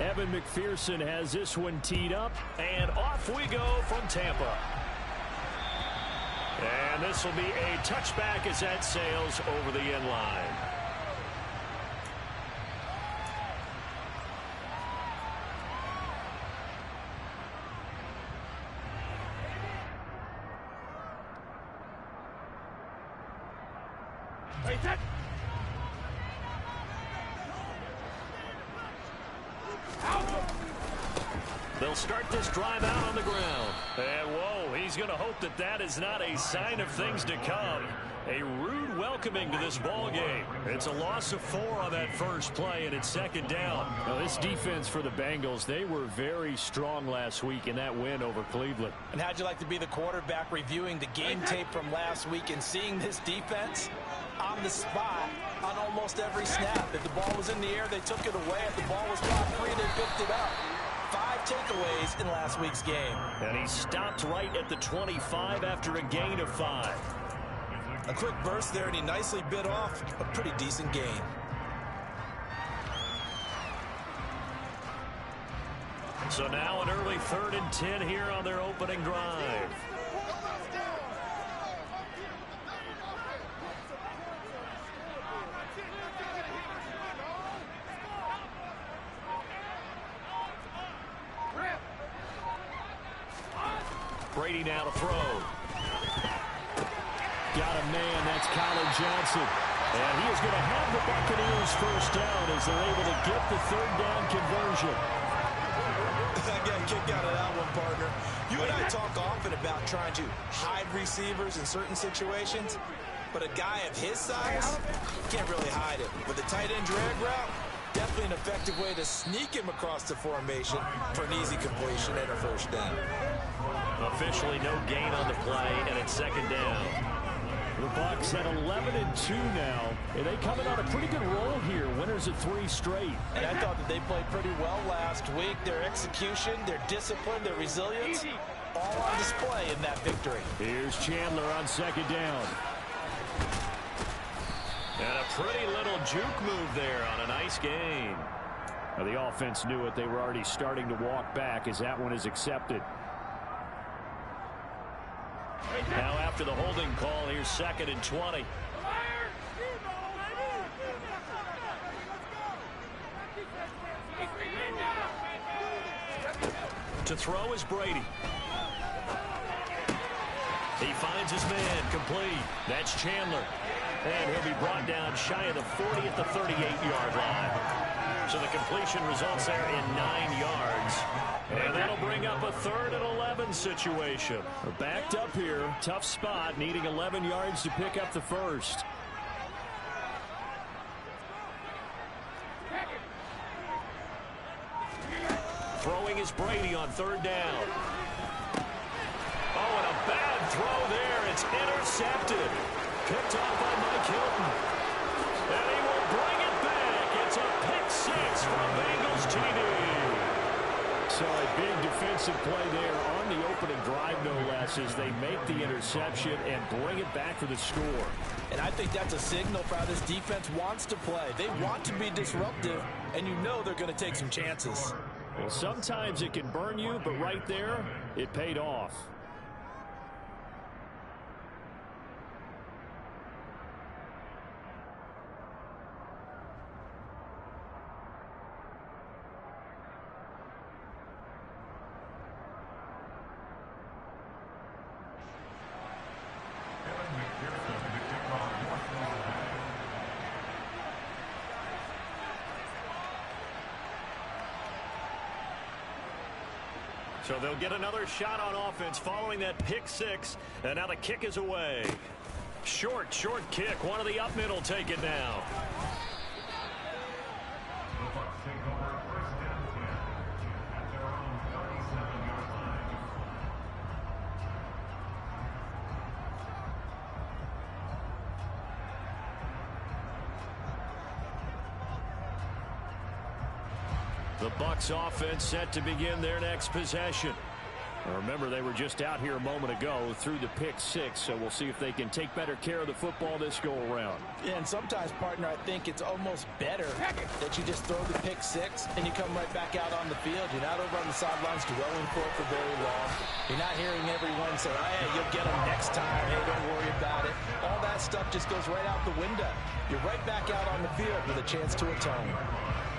Evan McPherson has this one teed up, and off we go from Tampa. And this will be a touchback as that sails over the end line. They'll start this drive out on the ground. And whoa, he's going to hope that that is not a sign of things to come. A rude welcoming to this ball game. It's a loss of 4 on that first play, and it's second down. Now, this defense for the Bengals, they were very strong last week in that win over Cleveland. And how'd you like to be the quarterback reviewing the game tape from last week and seeing this defense on the spot on almost every snap? If the ball was in the air, they took it away. If the ball was caught free, they picked it up. 5 takeaways in last week's game. And he stopped right at the 25 after a gain of 5. A quick burst there, and he nicely bit off a pretty decent gain. So now an early 3rd and 10 here on their opening drive. Brady now to throw. Got a man, that's Colin Johnson. And he is going to have the Buccaneers first down as they're able to get the 3rd down conversion. I got a kick out of that one, partner. You and I talk often about trying to hide receivers in certain situations, but a guy of his size can't really hide it. With a tight end drag route, definitely an effective way to sneak him across the formation for an easy completion and a first down. Officially no gain on the play, and it's second down. The Bucs at 11-2 now, and they coming on a pretty good roll here. Winners of 3 straight. And I thought that they played pretty well last week. Their execution, their discipline, their resilience, all on display in that victory. Here's Chandler on second down. And a pretty little juke move there on a nice gain. Now, the offense knew it. They were already starting to walk back as that one is accepted. Now after the holding call, here's 2nd and 20. To throw is Brady. He finds his man, complete. That's Chandler. And he'll be brought down shy of the 40 at the 38-yard line. So the completion results there in 9 yards. And that'll bring up a 3rd and 11 situation. We're backed up here. Tough spot, needing 11 yards to pick up the first. Throwing is Brady on 3rd down. Oh, and a bad throw there. It's intercepted. Picked off by Mike Hilton. And he will bring it back. It's a pick-6 from Bengals TV. So a big defensive play there on the opening drive, no less, as they make the interception and bring it back for the score. And I think that's a signal for how this defense wants to play. They want to be disruptive, and you know they're going to take some chances. Well, sometimes it can burn you, but right there, it paid off. So they'll get another shot on offense following that pick-6, and now the kick is away. Short kick. One of the up middle take it now. The Bucs offense set to begin their next possession. Remember, they were just out here a moment ago through the pick six, so we'll see if they can take better care of the football this go-around. Yeah, and sometimes, partner, I think it's almost better that you just throw the pick six and you come right back out on the field. You're not over on the sidelines dwelling for it for very long. You're not hearing everyone say, oh, yeah, you'll get them next time. Hey, don't worry about it. All that stuff just goes right out the window. You're right back out on the field with a chance to atone.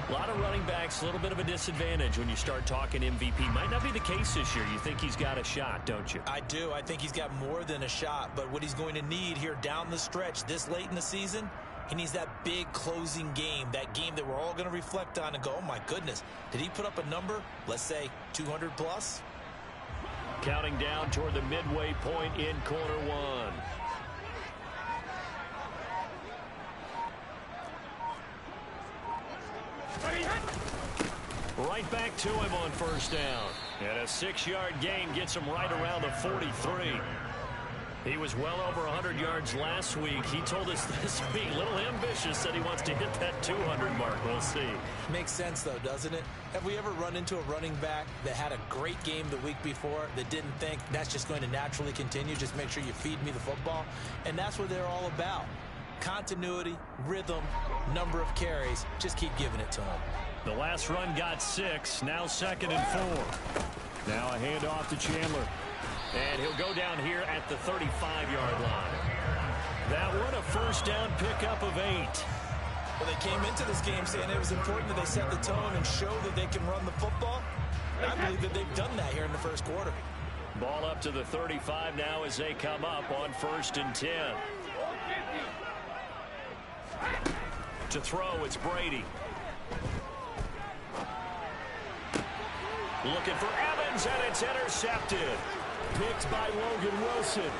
A lot of running backs, a little bit of a disadvantage when you start talking MVP. Might not be the case this year. You think he's got a shot, don't you? I do. I think he's got more than a shot. But what he's going to need here down the stretch this late in the season, he needs that big closing game, that game that we're all going to reflect on and go, oh, my goodness, did he put up a number, let's say 200 plus? Counting down toward the midway point in quarter one. Right back to him on first down. And a 6-yard gain gets him right around the 43. He was well over 100 yards last week. He told us this week, a little ambitious, said he wants to hit that 200 mark. We'll see. Makes sense, though, doesn't it? Have we ever run into a running back that had a great game the week before that didn't think that's just going to naturally continue? Just make sure you feed me the football. And that's what they're all about. Continuity, rhythm, number of carries. Just keep giving it to him. The last run got 6. Now 2nd and 4. Now a handoff to Chandler. And he'll go down here at the 35-yard line. That one, a first down pickup of 8. Well, they came into this game saying it was important that they set the tone and show that they can run the football. And I believe that they've done that here in the first quarter. Ball up to the 35 now as they come up on 1st and 10. To throw, it's Brady. Looking for Evans, and it's intercepted. Picked by Logan Wilson.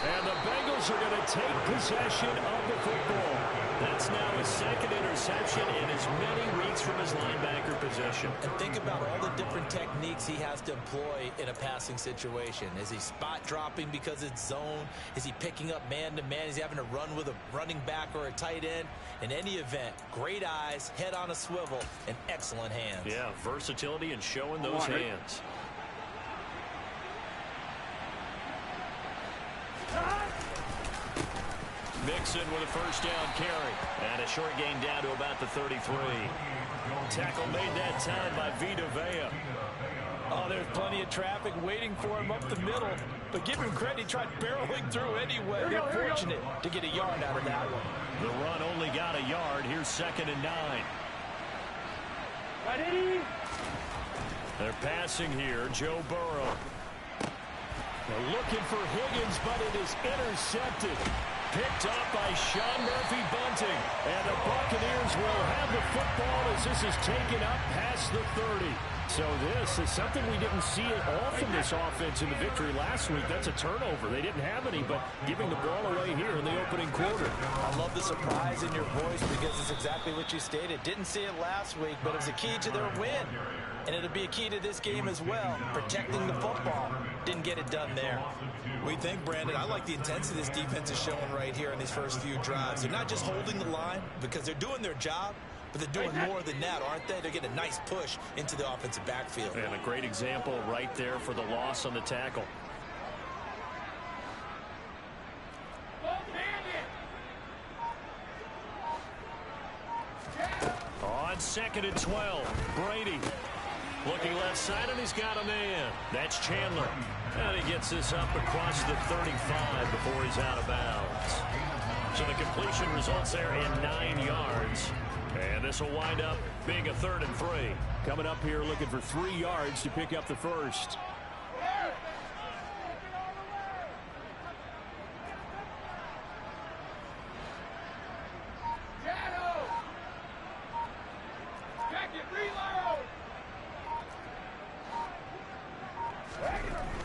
And the Bengals are going to take possession of the football. That's now his 2nd interception in as many weeks from his linebacker position. And think about all the different techniques he has to employ in a passing situation. Is he spot dropping because it's zone? Is he picking up man-to-man? Is he having to run with a running back or a tight end? In any event, great eyes, head on a swivel, and excellent hands. Yeah, versatility and showing those hands. Mixon with a first down carry. And a short gain down to about the 33. Tackle made that time by Vita Vea. Oh, there's plenty of traffic waiting for him up the middle. But give him credit, he tried barreling through anyway. They're fortunate to get a yard out of that one. The run only got a yard. Here's 2nd and 9. They're passing here. Joe Burrow. They're looking for Higgins, but it is intercepted. Picked up by Sean Murphy-Bunting. And the Buccaneers will have the football as this is taken up past the 30. So this is something we didn't see often this offense in the victory last week. That's a turnover. They didn't have any, but giving the ball away here in the opening quarter. I love the surprise in your voice because it's exactly what you stated. Didn't see it last week, but it was a key to their win. And it'll be a key to this game as well, protecting the football. Didn't get it done there. We think, Brandon, I like the intensity this defense is showing right here in these first few drives. They're not just holding the line because they're doing their job, but they're doing more than that, aren't they? They're getting a nice push into the offensive backfield. And a great example right there for the loss on the tackle. On 2nd and 12, Brady. Looking left side, and he's got a man. That's Chandler. And he gets this up across the 35 before he's out of bounds. So the completion results there in 9 yards. And this will wind up being a 3rd and 3. Coming up here looking for 3 yards to pick up the first.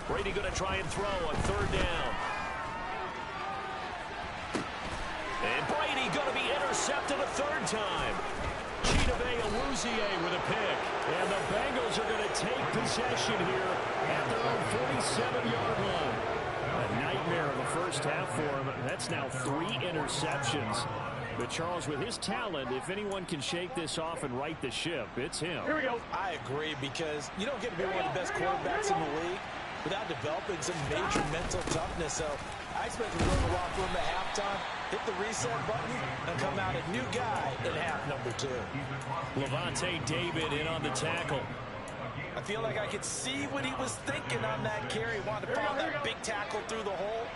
Brady going to try and throw on 3rd down. And Brady going to be intercepted a 3rd time. Chidobe Awuzie with a pick. And the Bengals are going to take possession here at their own 47-yard line. A nightmare of a first half for him. That's now 3 interceptions. But Charles, with his talent, if anyone can shake this off and right the ship, it's him. Here we go. I agree, because you don't get to be one of the best quarterbacks in the league without developing some major mental toughness. So I expect him to go to the locker room at halftime, hit the reset button, and come out a new guy in half number 2. Levante David in on the tackle. I feel like I could see what he was thinking on that carry. Wanted to follow that big tackle through the hole.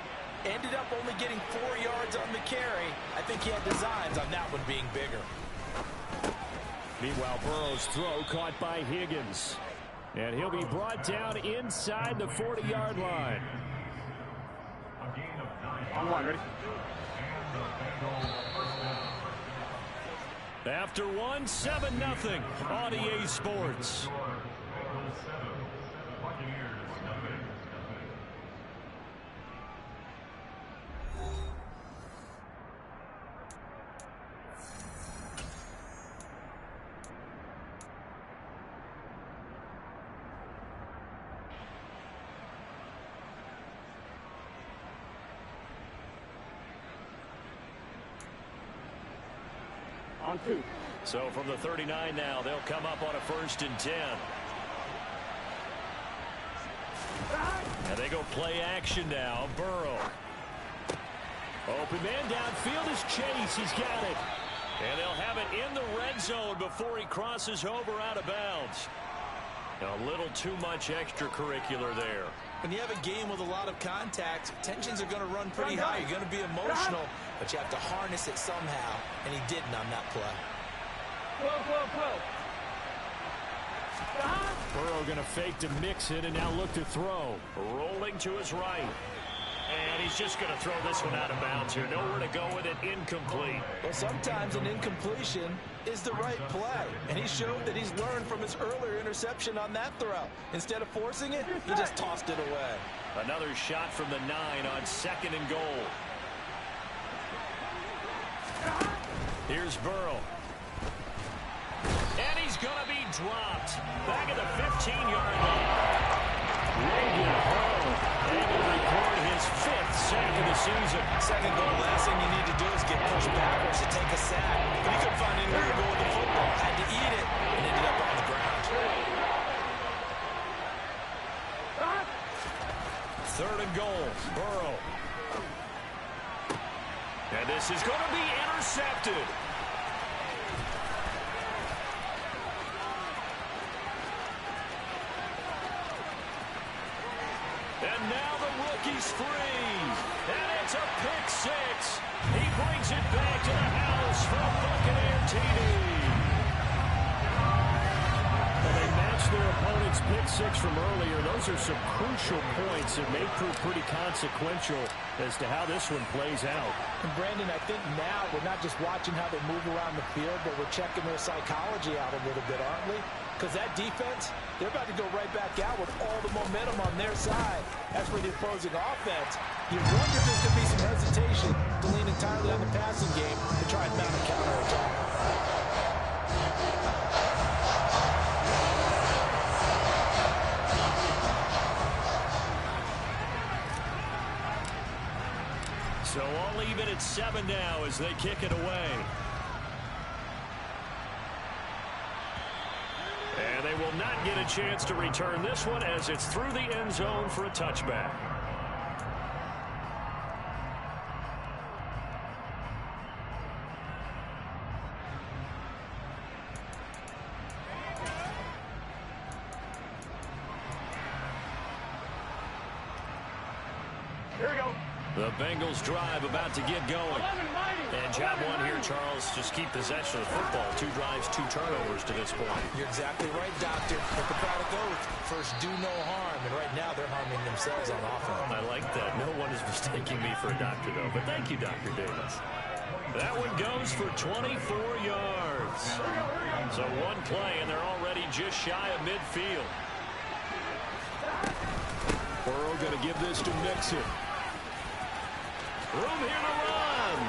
Ended up only getting 4 yards on the carry. I think he had designs on that one being bigger. Meanwhile, Burrow's throw caught by Higgins. And he'll be brought down inside the 40-yard line. Come on, ready? After one, 7-0 on EA Sports. On 2. So from the 39 now, they'll come up on a 1st and 10. And they go play action now. Burrow. Open man downfield is Chase. He's got it. And they'll have it in the red zone before he crosses over out of bounds. A little too much extracurricular there. When you have a game with a lot of contact, tensions are going to run pretty high. You're going to be emotional, but you have to harness it somehow, and he didn't on that play. Burrow going to fake to mix it and now look to throw. Rolling to his right. And he's just going to throw this one out of bounds here. Nowhere to go with it. Incomplete. Well, sometimes an incompletion is the right play, and he showed that he's learned from his earlier interception on that throw. Instead of forcing it, he just tossed it away. Another shot from the 9 on 2nd and goal. Here's Burrow. And he's going to be dropped. Back at the 15-yard line. Logan Hall able to record his 5th sack of the season. 2nd goal, last thing you need to do is get pushed backwards to take a sack. But he couldn't find anywhere to go with the football. Had to eat it and ended up on the ground. 3rd and goal. Burrow. And this is going to be intercepted. And now the rookie's free. And it's a pick 6. He brings it back to the house from Buccaneer TD. Well, they matched their opponent's pick 6 from earlier. Those are some crucial points that may prove pretty consequential as to how this one plays out. And Brandon, I think now we're not just watching how they move around the field, but we're checking their psychology out a little bit, aren't we? Because that defense, they're about to go right back out with all the momentum on their side. As for the opposing offense, you wonder if there's going to be some hesitation to lean entirely on the passing game to try and mount a counterattack. So all even at 7 now as they kick it away. And they will not get a chance to return this one as it's through the end zone for a touchback. Here we go. The Bengals drive about to get going. And job one here, Charles, just keep possession of the football. 2 drives, 2 turnovers to this point. You're exactly right, Doctor. Hippocratic oath. First, do no harm. And right now, they're harming themselves on offense. I like that. No one is mistaking me for a doctor, though. But thank you, Dr. Davis. That one goes for 24 yards. So one play, and they're already just shy of midfield. Burrow going to give this to Mixon. Room here to run.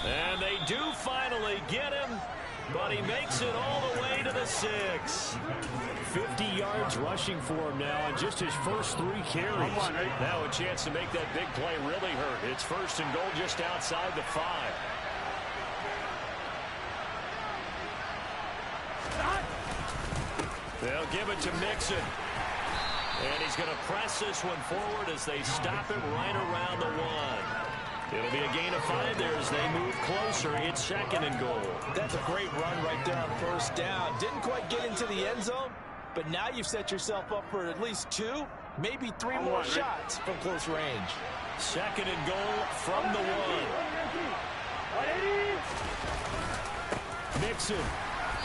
And they do finally get him, but he makes it all the way to to the 6. 50 yards rushing for him now on just his first 3 carries. Now a chance to make that big play really hurt. It's 1st and goal just outside the 5. They'll give it to Mixon. And he's going to press this one forward as they stop him right around the 1. It'll be a gain of 5 there as they move closer. It's 2nd and goal. That's a great run right there on 1st down. Didn't quite get into the end zone, but now you've set yourself up for at least 2, maybe 3 more shots from close range. 2nd and goal from the 1. Mixon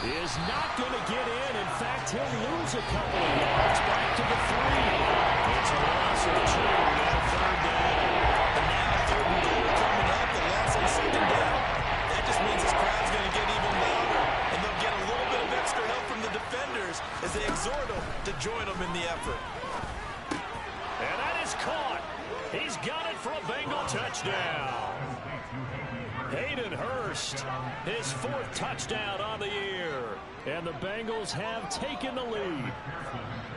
is not going to get in. In fact, he'll lose a couple of yards back to the 3. It's a loss of 2. Now 3rd down. And now 3rd and goal coming up. The loss on 2nd down. That just means this crowd's going to get even louder. And they'll get a little bit of extra help from the defenders as they exhort them to join them in the effort. And that is caught. He's got it for a Bengal touchdown. Hayden Hurst, his 4th touchdown on the year. And the Bengals have taken the lead.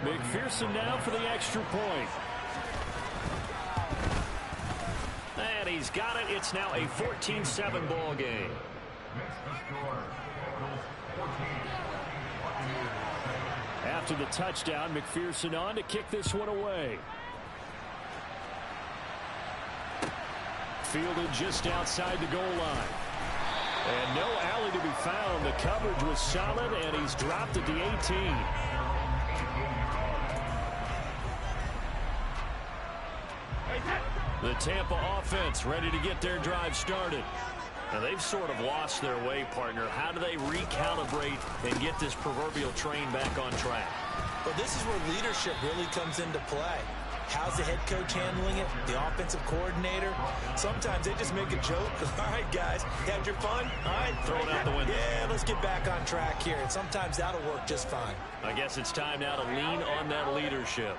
McPherson now for the extra point. And he's got it. It's now a 14-7 ball game. After the touchdown, McPherson on to kick this one away. Fielded just outside the goal line. And no alley to be found. The coverage was solid, and he's dropped at the 18. The Tampa offense ready to get their drive started. Now they've sort of lost their way, partner. How do they recalibrate and get this proverbial train back on track? Well, this is where leadership really comes into play. How's the head coach handling it? The offensive coordinator? Sometimes they just make a joke. All right, guys, had your fun? All right, throw it out the window. Yeah, let's get back on track here. And sometimes that'll work just fine. I guess it's time now to lean on that leadership.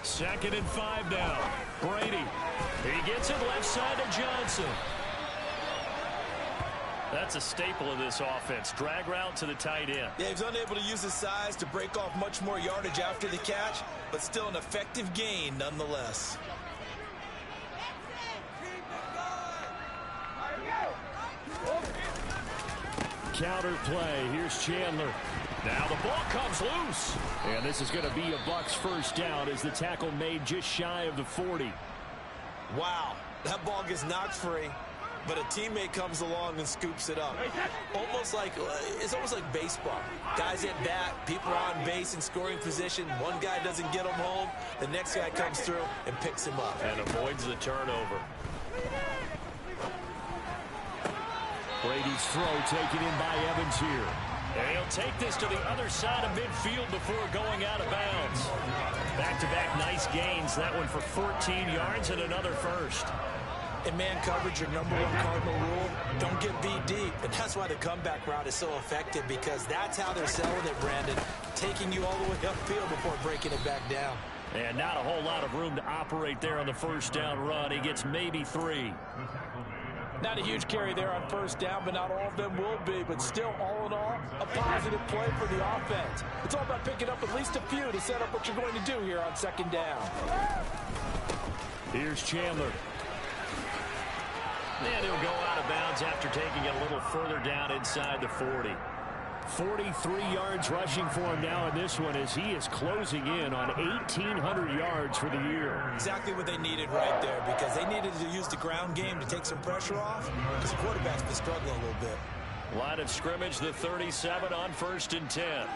Second and 5 now. Brady. He gets it left side to Johnson. That's a staple of this offense. Drag route to the tight end. Yeah, he's unable to use his size to break off much more yardage after the catch, but still an effective gain nonetheless. Counter play. Here's Chandler. Now the ball comes loose. And this is going to be a Bucs 1st down as the tackle made just shy of the 40. Wow, that ball gets knocked free, but a teammate comes along and scoops it up. It's almost like baseball. Guys at bat, people are on base in scoring position. One guy doesn't get him home. The next guy comes through and picks him up. And avoids the turnover. Brady's throw taken in by Evans here. And he'll take this to the other side of midfield before going out of bounds. Back-to-back nice gains. That one for 14 yards and another 1st. In man coverage, your number 1 cardinal rule, don't get beat deep. And that's why the comeback route is so effective, because that's how they're selling it, Brandon. Taking you all the way upfield before breaking it back down. And not a whole lot of room to operate there on the 1st down run. He gets maybe 3. Not a huge carry there on 1st down, but not all of them will be. But still, all in all, a positive play for the offense. It's all about picking up at least a few to set up what you're going to do here on 2nd down. Here's Chandler. And he'll go out of bounds after taking it a little further down inside the 40. 43 yards rushing for him now in this one as he is closing in on 1,800 yards for the year. Exactly what they needed right there, because they needed to use the ground game to take some pressure off, because the quarterback's been struggling a little bit. Line of scrimmage, the 37 on 1st and 10.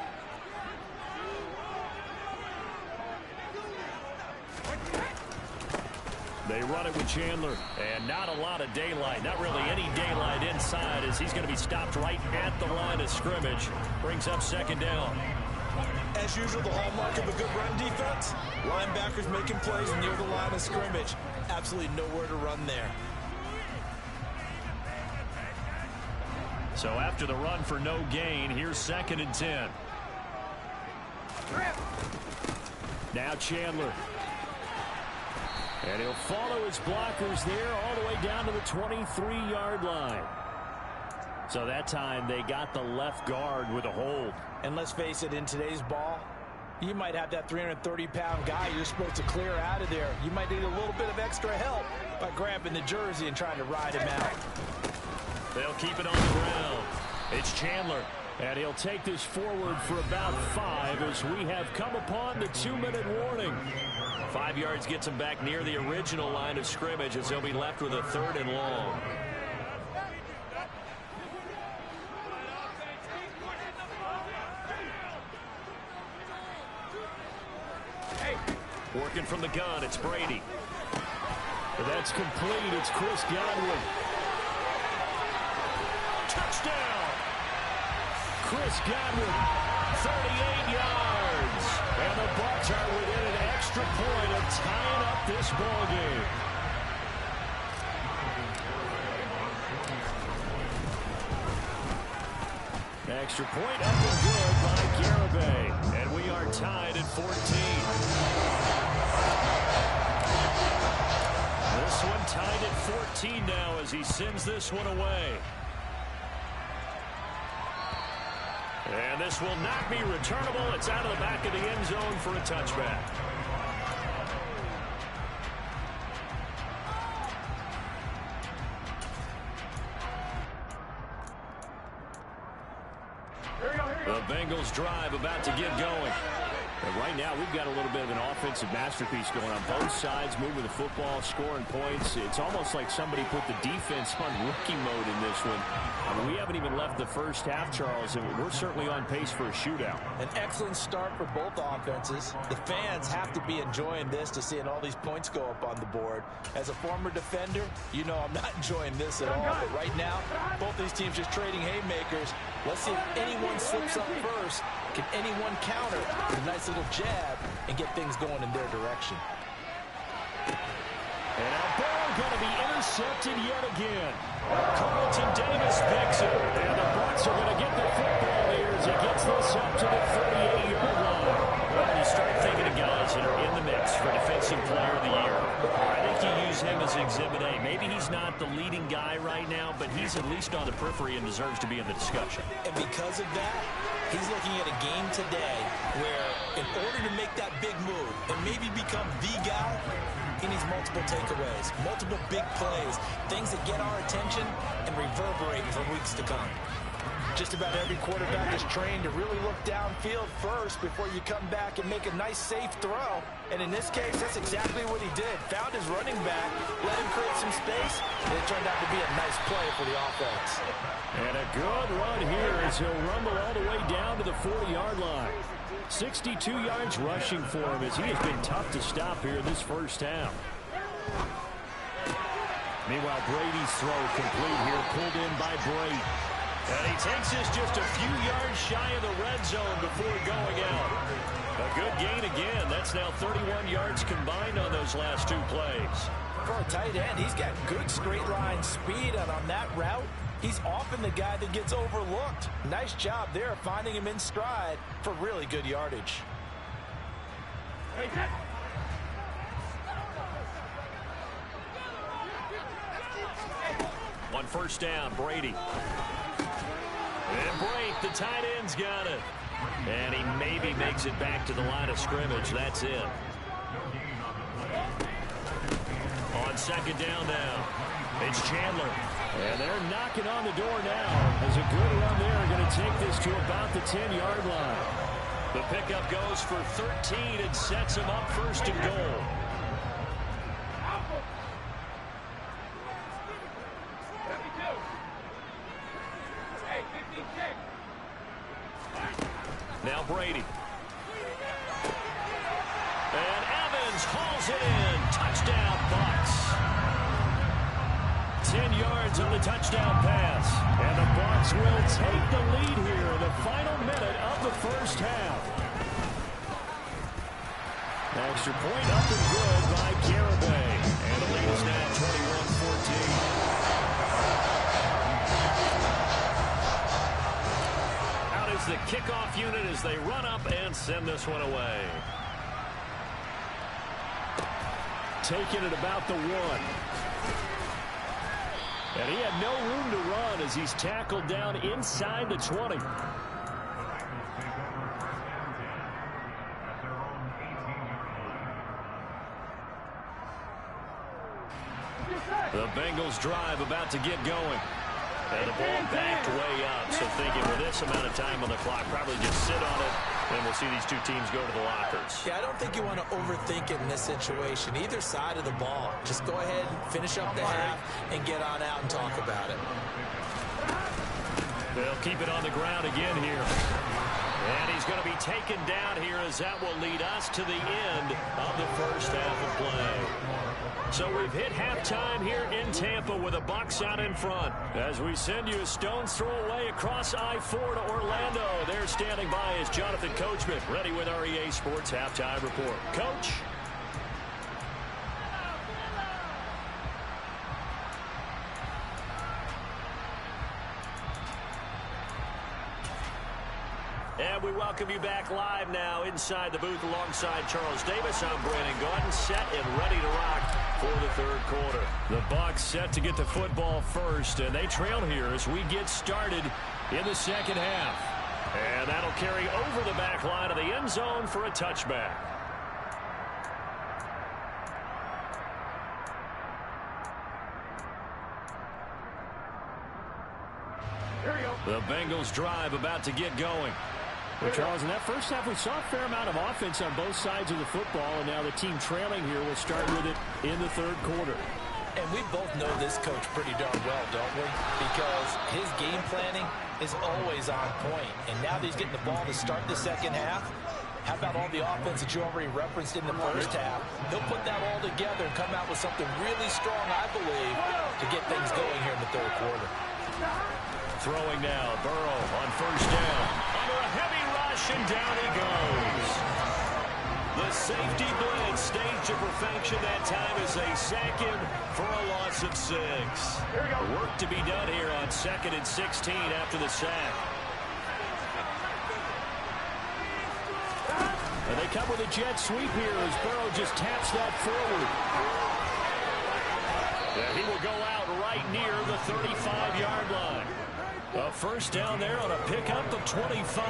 They run it with Chandler. And not a lot of daylight. Not really any daylight inside as he's going to be stopped right at the line of scrimmage. Brings up 2nd down. As usual, the hallmark of a good run defense. Linebackers making plays near the line of scrimmage. Absolutely nowhere to run there. So after the run for no gain, here's 2nd and 10. Now Chandler. And he'll follow his blockers there all the way down to the 23-yard line. So that time they got the left guard with a hold. And let's face it, in today's ball, you might have that 330-pound guy you're supposed to clear out of there. You might need a little bit of extra help by grabbing the jersey and trying to ride him out. They'll keep it on the ground. It's Chandler. And he'll take this forward for about 5 as we have come upon the 2-minute warning. 5 yards gets him back near the original line of scrimmage as he'll be left with a 3rd and long. Working from the gun, it's Brady. That's complete. It's Chris Godwin. Touchdown! Chris Godwin, 38 yards. And the Bucs are within an extra point of tying up this ball game. Extra point up and good by Garibay. And we are tied at 14. This one tied at 14 now as he sends this one away. And this will not be returnable. It's out of the back of the end zone for a touchback. The Bengals drive about to get going. And right now, we've got a little bit of an offensive masterpiece going on. Both sides moving the football, scoring points. It's almost like somebody put the defense on rookie mode in this one. I mean, we haven't even left the first half, Charles, and we're certainly on pace for a shootout. An excellent start for both offenses. The fans have to be enjoying this to seeing all these points go up on the board. As a former defender, you know I'm not enjoying this at all. But right now, both these teams just trading haymakers. Let's see if anyone slips up first. Can anyone counter with a nice little jab and get things going in their direction? And a ball going to be intercepted yet again. Carlton Davis picks it. And the Bucs are going to get the football here as he gets this up to the 38-yard line. Well, you start thinking of guys that are in the mix for Defensive Player of the Year. I think you use him as Exhibit A. Maybe he's not the leading guy right now, but he's at least on the periphery and deserves to be in the discussion. And because of that, he's looking at a game today where in order to make that big move and maybe become the guy, he needs multiple takeaways, multiple big plays, things that get our attention and reverberate for weeks to come. Just about every quarterback is trained to really look downfield first before you come back and make a nice, safe throw. And in this case, that's exactly what he did. Found his running back, let him create some space, and it turned out to be a nice play for the offense. And a good run here as he'll rumble all the way down to the 40-yard line. 62 yards rushing for him as he has been tough to stop here this first half. Meanwhile, Brady's throw complete here, pulled in by Brady. And he takes this just a few yards shy of the red zone before going out. A good gain again. That's now 31 yards combined on those last 2 plays. For a tight end, he's got good straight line speed, and on that route, he's often the guy that gets overlooked. Nice job there finding him in stride for really good yardage. On first down, Brady. And break, the tight end's got it. And he maybe makes it back to the line of scrimmage. That's it. On second down now, it's Chandler. And they're knocking on the door now. As a good run there, going to take this to about the 10-yard line. The pickup goes for 13 and sets him up first and goal. Now Brady. And Evans hauls it in. Touchdown, Bucs. 10 yards on the touchdown pass. And the Bucs will take the lead here in the final minute of the first half. Extra point up and good by Garibay. And the lead is now 21-14. The kickoff unit as they run up and send this one away. taken at about the 1. And he had no room to run as he's tackled down inside the 20. The Bengals drive about to get going. And the ball backed way up. So thinking with this amount of time on the clock, probably just sit on it, and we'll see these two teams go to the lockers. Yeah, I don't think you want to overthink it in this situation. Either side of the ball. Just go ahead and finish up the half and get on out and talk about it. They'll keep it on the ground again here. And he's going to be taken down here as that will lead us to the end of the first half of play. So we've hit halftime here in Tampa with the Bucs out in front. As we send you a stone's throw away across I-4 to Orlando. There standing by is Jonathan Coachman, ready with our EA Sports Halftime Report. Coach? And we welcome you back live now inside the booth alongside Charles Davis. I'm Brandon Gordon, set and ready to rock for the third quarter. The Bucs set to get the football first, and they trail here as we get started in the second half. And that'll carry over the back line of the end zone for a touchback. The Bengals drive about to get going. Well, Charles, in that first half, we saw a fair amount of offense on both sides of the football, and now the team trailing here will start with it in the third quarter. And we both know this coach pretty darn well, don't we? Because his game planning is always on point. And now that he's getting the ball to start the second half, how about all the offense that you already referenced in the first half? He'll put that all together and come out with something really strong, I believe, to get things going here in the third quarter. Throwing now, Burrow on first down. Under a heavy rush, and down he goes. The safety blitz staged to perfection that time is a second for a loss of 6. Work to be done here on 2nd and 16 after the sack. And they come with a jet sweep here as Burrow just taps that forward. And he will go out right near the 35-yard line. A first down there on a pickup of 25.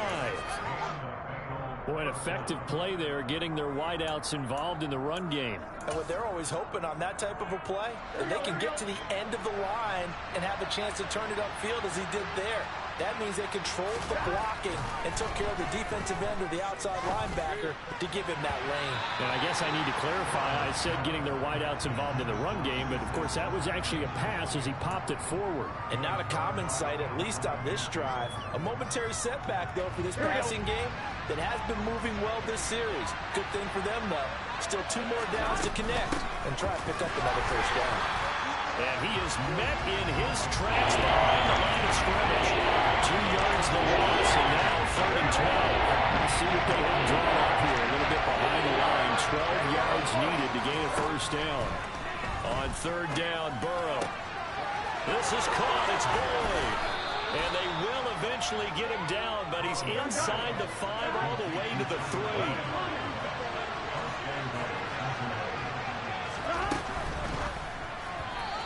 Boy, an effective play there, getting their wideouts involved in the run game. And what they're always hoping on that type of a play, that they can get to the end of the line and have a chance to turn it upfield as he did there. That means they controlled the blocking and took care of the defensive end or the outside linebacker to give him that lane. And I guess I need to clarify, I said getting their wideouts involved in the run game, but of course that was actually a pass as he popped it forward. And not a common sight, at least on this drive. A momentary setback, though, for this passing game that has been moving well this series. Good thing for them, though. Still 2 more downs to connect and try to pick up another first down. And he is met in his tracks behind the line of scrimmage. 2 yards the loss, and now 3rd and 12. Let's see what they have drawn up here. A little bit behind the line. 12 yards needed to gain a first down. On 3rd down, Burrow. This is caught. It's Boyd. And they will eventually get him down, but he's inside the 5 all the way to the 3.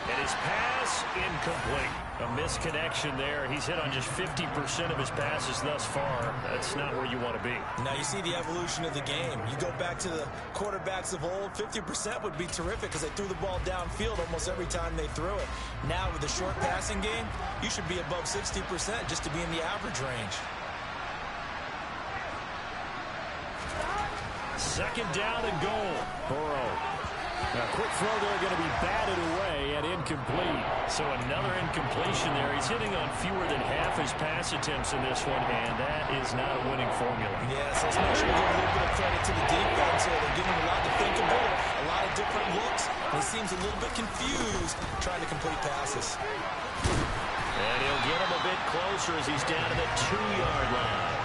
And his pass incomplete. A misconnection there. He's hit on just 50% of his passes thus far. That's not where you want to be. Now you see the evolution of the game. You go back to the quarterbacks of old, 50% would be terrific because they threw the ball downfield almost every time they threw it. Now with the short passing game, you should be above 60% just to be in the average range. 2nd down and goal. Burrow. A quick throw there, going to be batted away and incomplete. So another incompletion there. He's hitting on fewer than half his pass attempts in this one, and that is not a winning formula. Yes, let's make sure we give a little bit of credit to the defense here. They're giving him a lot to think about, a lot of different looks. He seems a little bit confused trying to complete passes. And he'll get him a bit closer as he's down to the 2-yard line.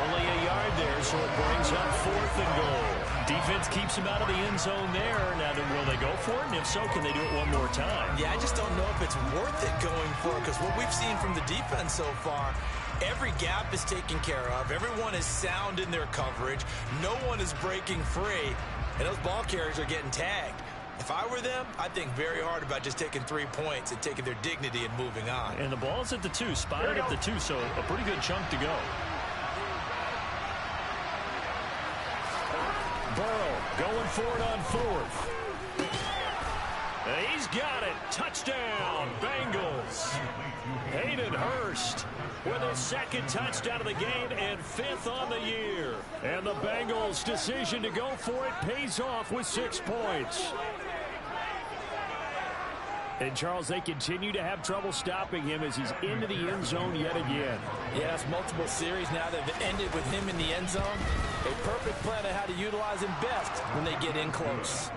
Only a yard there, so it brings up 4th and goal. Defense keeps him out of the end zone there. Now, will they go for it? And if so, can they do it one more time? Yeah, I just don't know if it's worth it going for it because what we've seen from the defense so far, every gap is taken care of. Everyone is sound in their coverage. No one is breaking free. And those ball carriers are getting tagged. If I were them, I'd think very hard about just taking 3 points and taking their dignity and moving on. And the ball's at the 2, spotted at the 2, so a pretty good chunk to go. Burrow going for it on 4th. He's got it. Touchdown, Bengals. Hayden Hurst with his 2nd touchdown of the game and 5th on the year. And the Bengals' decision to go for it pays off with 6 points. And, Charles, they continue to have trouble stopping him as he's into the end zone yet again. Yes, multiple series now that have ended with him in the end zone. A perfect plan on how to utilize him best when they get in close.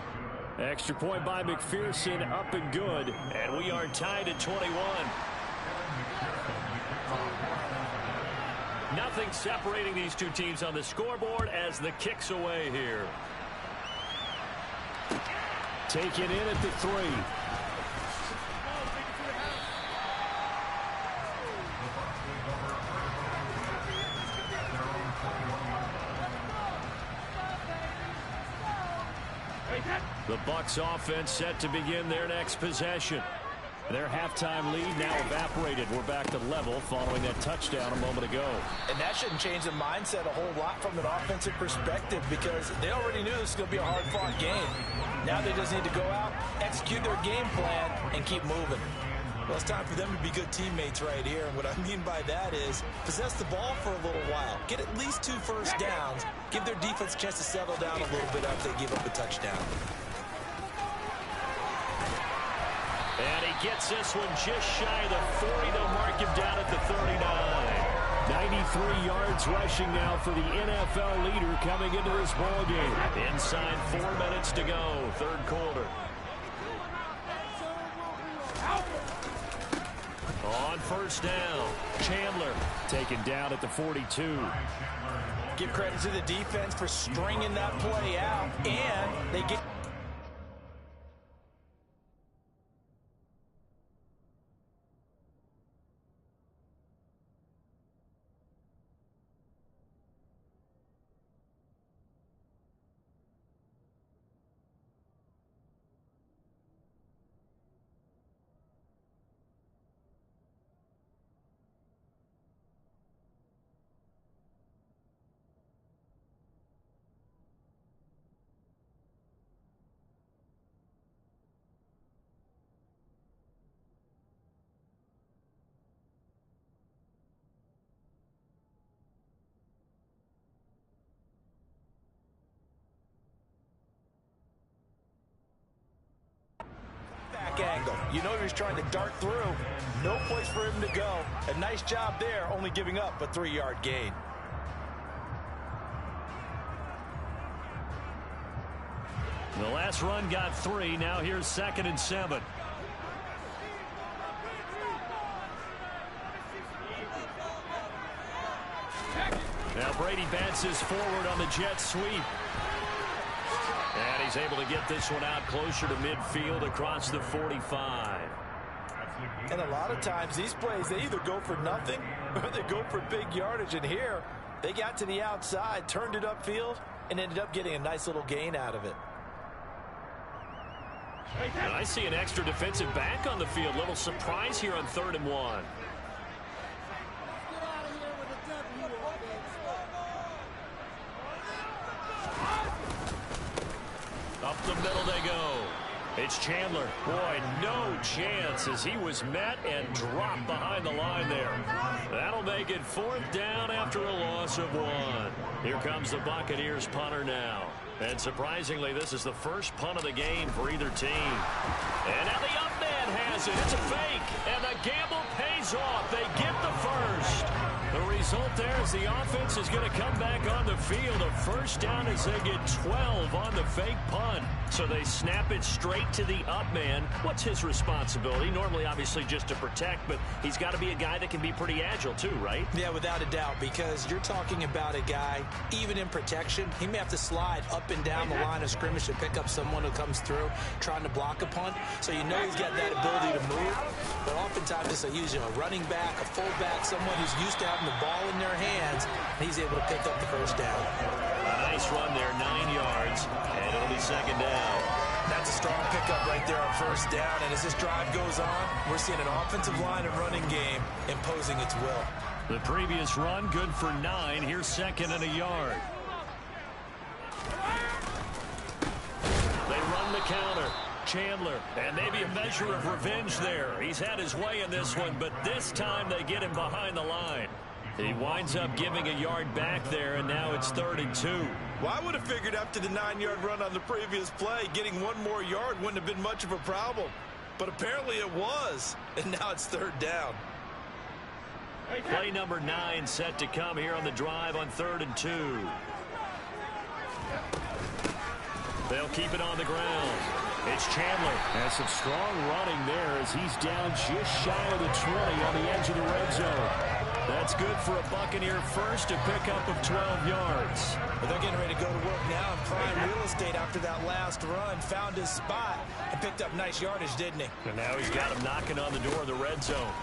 Extra point by McPherson, up and good. And we are tied at 21. Nothing separating these two teams on the scoreboard as the kick's away here. Take it in at the 3. The Bucs offense set to begin their next possession. Their halftime lead now evaporated. We're back to level following that touchdown a moment ago. And that shouldn't change the mindset a whole lot from an offensive perspective because they already knew this was going to be a hard-fought game. Now they just need to go out, execute their game plan, and keep moving. Well, it's time for them to be good teammates right here. And what I mean by that is possess the ball for a little while. Get at least 2 first downs. Give their defense a chance to settle down a little bit after they give up a touchdown. And he gets this one just shy of the 40. They'll mark him down at the 39. 93 yards rushing now for the NFL leader coming into this ball game. Inside 4 minutes to go, 3rd quarter. On 1st down, Chandler taken down at the 42. Give credit to the defense for stringing that play out, and they get... angle. You know he was trying to dart through. No place for him to go. A nice job there, only giving up a 3-yard gain. The last run got 3. Now here's 2nd and 7. Now Brady bounces forward on the jet sweep. And he's able to get this one out closer to midfield across the 45. And a lot of times these plays, they either go for nothing or they go for big yardage. And here, they got to the outside, turned it upfield, and ended up getting a nice little gain out of it. And I see an extra defensive back on the field. Little surprise here on 3rd and 1. Up the middle they go. It's Chandler. Boy, no chance as he was met and dropped behind the line there. That'll make it 4th down after a loss of 1. Here comes the Buccaneers punter now. And surprisingly, this is the first punt of the game for either team. And now the up man has it. It's a fake. And the gamble pays off. They get the first. The result there is the offense is going to come back on the field. A first down as they get 12 on the fake punt. So they snap it straight to the up man. What's his responsibility? Normally, obviously, just to protect, but he's got to be a guy that can be pretty agile too, right? Yeah, without a doubt, because you're talking about a guy, even in protection, he may have to slide up and down the line of scrimmage to pick up someone who comes through trying to block a punt. So you know he's got that ability to move. But oftentimes it's a running back, a fullback, someone who's used to having the ball in their hands, and he's able to pick up the first down. A nice run there, 9 yards, and it'll be 2nd down. That's a strong pickup right there on first down. And as this drive goes on, we're seeing an offensive line and running game imposing its will. The previous run, good for 9. Here's 2nd and a yard. They run the counter. Chandler, and maybe a measure of revenge there. He's had his way in this one, but this time they get him behind the line. He winds up giving a yard back there, and now it's 3rd and 2. Well, I would have figured after the 9-yard run on the previous play, getting one more yard wouldn't have been much of a problem. But apparently it was, and now it's 3rd down. Play number 9 set to come here on the drive on 3rd and 2. They'll keep it on the ground. It's Chandler. Has some strong running there as he's down just shy of the 20 on the edge of the red zone. That's good for a Buccaneer first, a pickup of 12 yards. But they're getting ready to go to work now in prime real estate after that last run. Found his spot and picked up nice yardage, didn't he? And now he's got him knocking on the door of the red zone.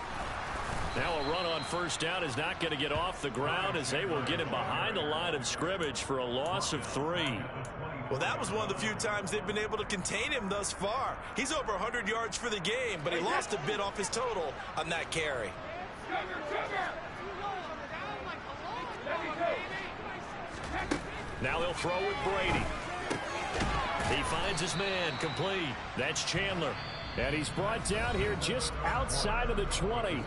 Now a run on first down is not going to get off the ground as they will get him behind the line of scrimmage for a loss of 3. Well, that was one of the few times they've been able to contain him thus far. He's over 100 yards for the game, but he lost a bit off his total on that carry. Now they'll throw with Brady. He finds his man, complete. That's Chandler. And he's brought down here just outside of the 20.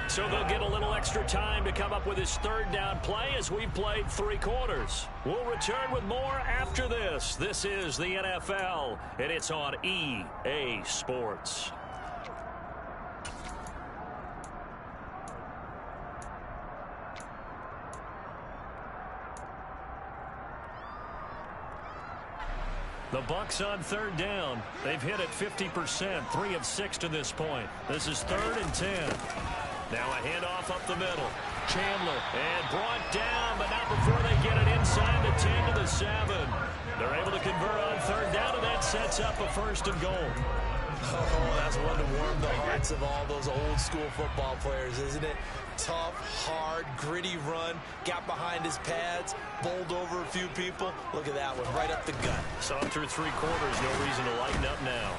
So they'll get a little extra time to come up with his 3rd down play as we've played 3 quarters. We'll return with more after this. This is the NFL, and it's on EA Sports. The Bucs on 3rd down. They've hit it 50%, 3 of 6 to this point. This is 3rd and 10. Now a handoff up the middle. Chandler, and brought down, but not before they get it inside the 10 to the 7. They're able to convert on 3rd down, and that sets up a 1st and goal. Oh, that's one to warm the hearts of all those old-school football players, isn't it? Tough, hard, gritty run, got behind his pads, bowled over a few people. Look at that one, right up the gut. So through 3 quarters, no reason to lighten up now.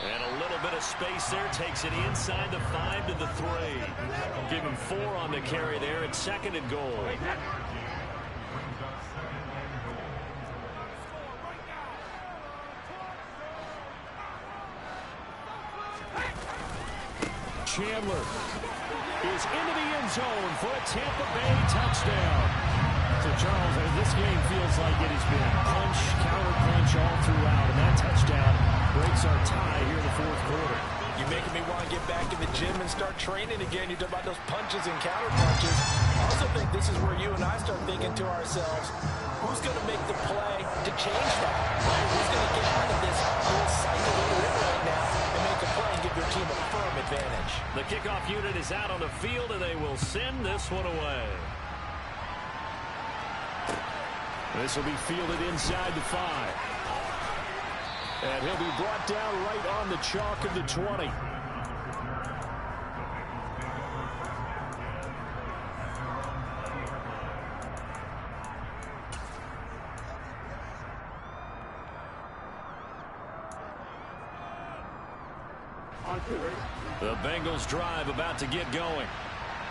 And a little bit of space there, takes it inside the 5 to the 3. Give him 4 on the carry there, it's 2nd and goal. Chandler is into the end zone for a Tampa Bay touchdown. So, Charles, this game feels like it has been punch, counter punch all throughout, and that touchdown breaks our tie here in the 4th quarter. You're making me want to get back in the gym and start training again. You talk about those punches and counter punches. I also think this is where you and I start thinking to ourselves, who's going to make the play to change that? Who's going to get out of this whole cycle that we're in right now and make a play and give their team a firm advantage? The kickoff unit is out on the field, and they will send this one away. This will be fielded inside the 5. And he'll be brought down right on the chalk of the 20. The Bengals drive about to get going.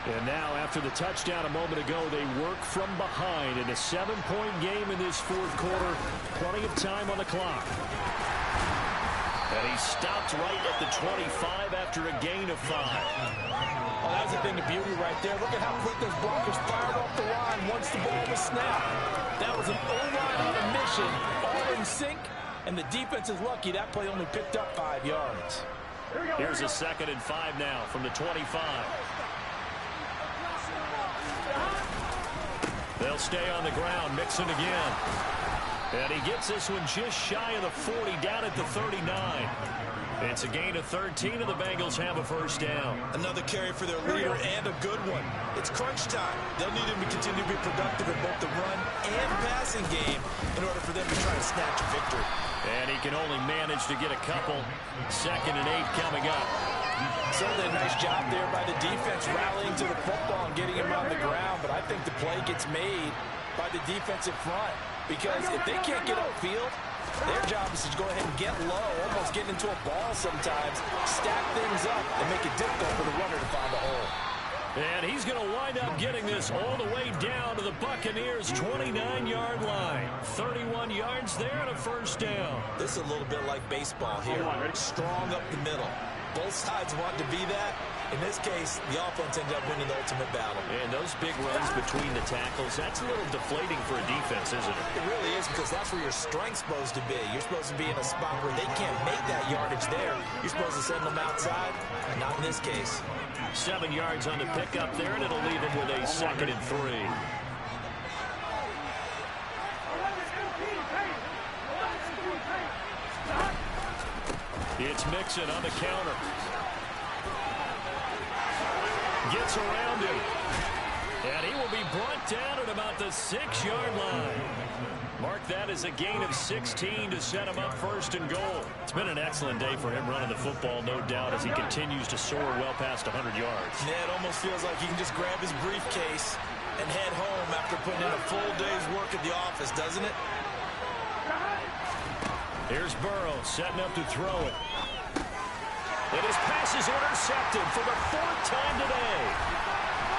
And now, after the touchdown a moment ago, they work from behind in a 7-point game in this 4th quarter. Plenty of time on the clock. And he stopped right at the 25 after a gain of 5. Oh, that was a thing of beauty right there. Look at how quick those blockers fired off the line once the ball was snapped. That was an O-line on a mission, all in sync, and the defense is lucky that play only picked up 5 yards. Here's a 2nd and 5 now from the 25. They'll stay on the ground, Mixon again. And he gets this one just shy of the 40, down at the 39. It's a gain of 13, and the Bengals have a 1st down. Another carry for their leader, and a good one. It's crunch time. They'll need him to continue to be productive in both the run and passing game in order for them to try to snatch a victory. And he can only manage to get a couple. 2nd and 8 coming up. Certainly a nice job there by the defense rallying to the football and getting him on the ground, but I think the play gets made by the defensive front, because if they can't get upfield, Their job is to go ahead and get low, almost getting into a ball sometimes, stack things up, and make it difficult for the runner to find a hole. And he's going to wind up getting this all the way down to the Buccaneers' 29-yard line. 31 yards there and a first down. This is a little bit like baseball here. Strong up the middle. Both sides want to be that. In this case, the offense ended up winning the ultimate battle. And those big runs between the tackles, that's a little deflating for a defense, isn't it? It really is, because that's where your strength's supposed to be. You're supposed to be in a spot where they can't make that yardage there. You're supposed to send them outside. Not in this case. 7 yards on the pickup there, and it'll leave them with a 2nd and 3. It's Mixon on the counter. Gets around him. And he will be brought down at about the 6-yard line. Mark that as a gain of 16 to set him up 1st and goal. It's been an excellent day for him running the football, no doubt, as he continues to soar well past 100 yards. Yeah, it almost feels like he can just grab his briefcase and head home after putting in a full day's work at the office, doesn't it? Here's Burrow setting up to throw it. And his pass is intercepted for the 4th time today.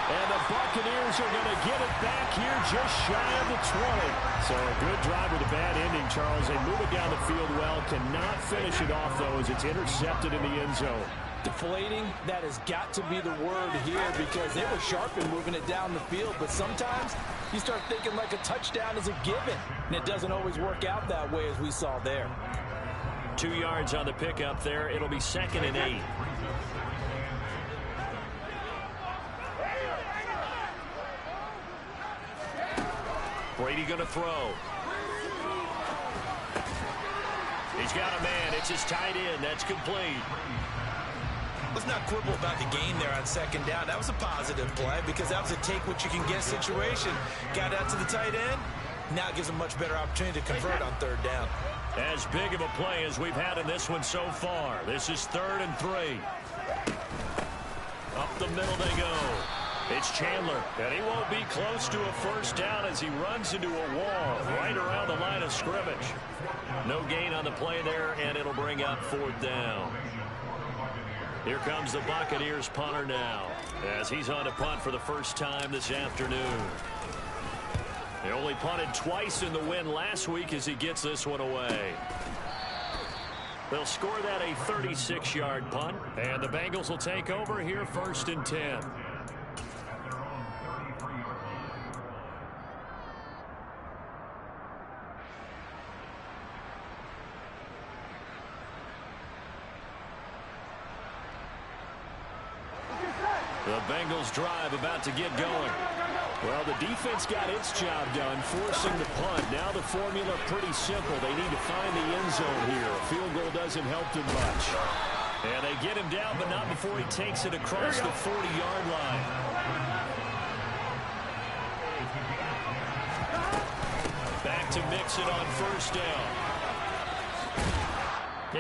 And the Buccaneers are going to get it back here just shy of the 20. So a good drive with a bad ending, Charles. They move it down the field well. Cannot finish it off, though, as it's intercepted in the end zone. Deflating, that has got to be the word here, because they were sharp in moving it down the field. But sometimes you start thinking like a touchdown is a given, and it doesn't always work out that way, as we saw there. 2 yards on the pickup there. It'll be 2nd and 8. Brady going to throw. He's got a man. It's his tight end. That's complete. Let's not quibble about the gain there on 2nd down. That was a positive play, because that was a take-what-you-can-get situation. Got out to the tight end. Now it gives them much better opportunity to convert on 3rd down. As big of a play as we've had in this one so far. This is 3rd and 3. Up the middle they go. It's Chandler, and he won't be close to a 1st down as he runs into a wall right around the line of scrimmage. No gain on the play there, and it'll bring up 4th down. Here comes the Buccaneers punter now, as he's on to punt for the first time this afternoon. They only punted twice in the win last week as he gets this one away. They'll score that a 36-yard punt, and the Bengals will take over here 1st and 10. The Bengals drive about to get going. Well, the defense got its job done, forcing the punt. Now the formula pretty simple. They need to find the end zone here. A field goal doesn't help them much. And they get him down, but not before he takes it across the 40-yard line. Back to Mixon on 1st down.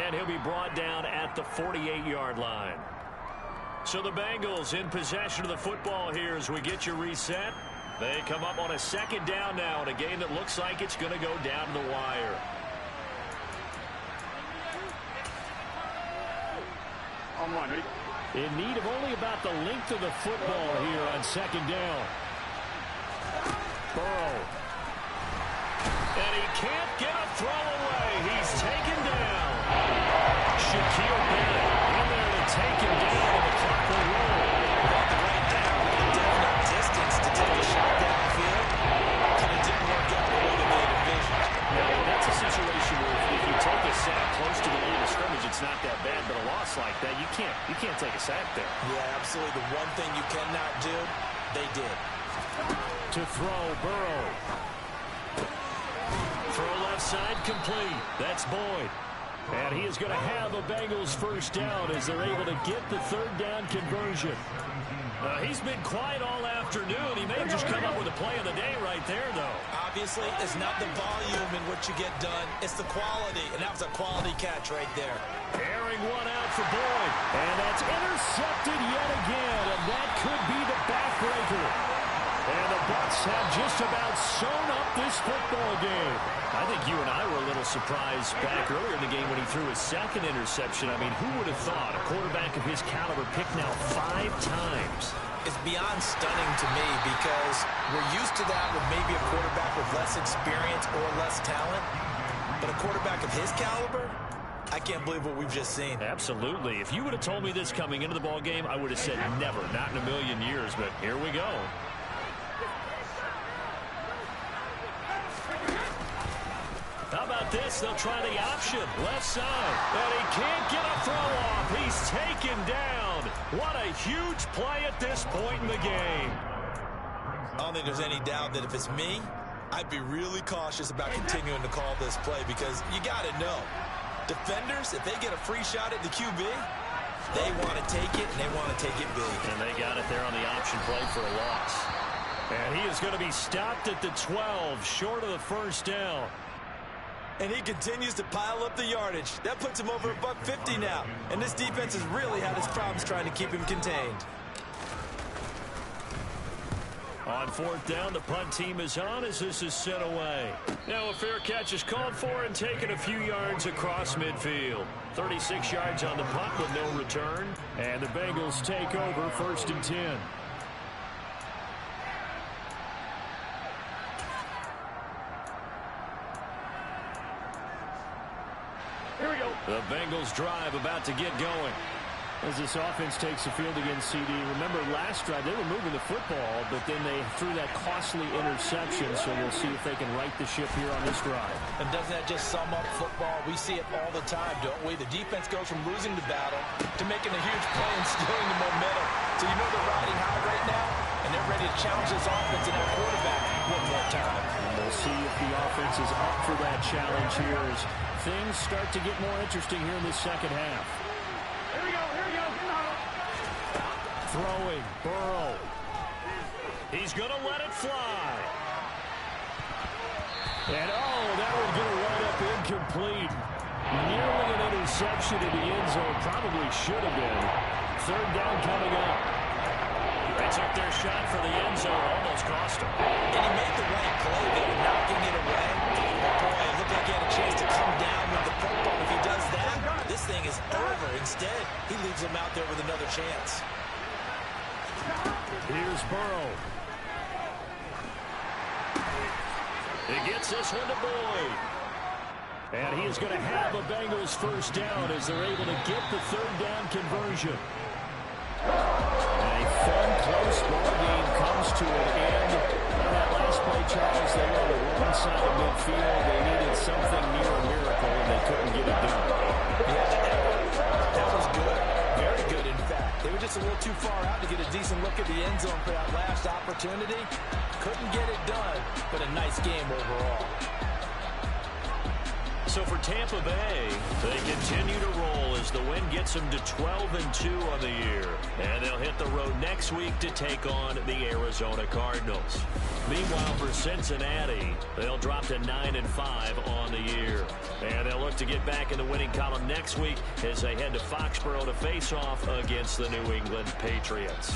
And he'll be brought down at the 48-yard line. So the Bengals in possession of the football here as we get you reset. They come up on a 2nd down now in a game that looks like it's going to go down to the wire. In need of only about the length of the football here on 2nd down. Burrow. And he can't get a throw away. He's taken down. Shaquille Bennett in there to take him down, and the clock will roll. Brought the right down with a definite distance to take a shot downfield, and it didn't work out the way that they had envisioned. Yeah, that's a situation where if you take a sack close to the line of scrimmage, it's not that bad, but a loss like that, you can't take a sack there. Yeah, absolutely. The one thing you cannot do, they did. To throw, Burrow. Throw left side complete. That's Boyd. And he is going to have a Bengals 1st down as they're able to get the 3rd down conversion. He's been quiet all afternoon. He may have just come up with a play of the day right there, though. Obviously, it's not the volume in what you get done. It's the quality, and that was a quality catch right there. Airing one out for Boyd. And that's intercepted yet again, and that could be the backbreaker. And the Bucs have just about sewn up this football game. I think you and I were a little surprised back earlier in the game when he threw his second interception. I mean, who would have thought a quarterback of his caliber picked now 5 times? It's beyond stunning to me because we're used to that with maybe a quarterback with less experience or less talent. But a quarterback of his caliber, I can't believe what we've just seen. Absolutely. If you would have told me this coming into the ball game, I would have said never, not in a million years. But here we go. How about this? They'll try the option. Left side. And he can't get a throw off. He's taken down. What a huge play at this point in the game. I don't think there's any doubt that if it's me, I'd be really cautious about continuing to call this play because you got to know. Defenders, if they get a free shot at the QB, they want to take it, and they want to take it big. And they got it there on the option play for a loss. And he is going to be stopped at the 12, short of the first down. And he continues to pile up the yardage. That puts him over $150 now. And this defense has really had its problems trying to keep him contained. On 4th down, the punt team is on as this is sent away. Now a fair catch is called for and taken a few yards across midfield. 36 yards on the punt with no return. And the Bengals take over 1st and 10. Here we go. The Bengals drive about to get going. As this offense takes the field against CD, remember last drive they were moving the football, but then they threw that costly interception, so we'll see if they can right the ship here on this drive. And doesn't that just sum up football? We see it all the time, don't we? The defense goes from losing the battle to making a huge play and stealing the momentum. So you know they're riding high right now, and they're ready to challenge this offense and that quarterback one more time. And we'll see if the offense is up for that challenge here as things start to get more interesting here in the second half. Throwing, Burrow. He's going to let it fly. And, that was going to wind up incomplete. Nearly an interception in the end zone. Probably should have been. 3rd down coming up. They took their shot for the end zone. Almost cost him. And he made the right play there, knocking it away. But boy, it looked like he had a chance to come down with the football. If he does that, this thing is over. Instead, he leaves him out there with another chance. Here's Burrow. He gets this one to Boyd. And he is going to have a Bengals 1st down as they're able to get the 3rd down conversion. And a fun, close ball game comes to an end. That last play, Charles, they were on the wrong side of midfield. They needed something near a miracle, and they couldn't get it done. Yeah, that was good. Very good, in fact. They were just a little too far out to get a decent look at the end zone for that last opportunity. Couldn't get it done, but a nice game overall. So for Tampa Bay, they continue to roll as the win gets them to 12-2 on the year. And they'll hit the road next week to take on the Arizona Cardinals. Meanwhile, for Cincinnati, they'll drop to 9-5 on the year. And they'll look to get back in the winning column next week as they head to Foxborough to face off against the New England Patriots.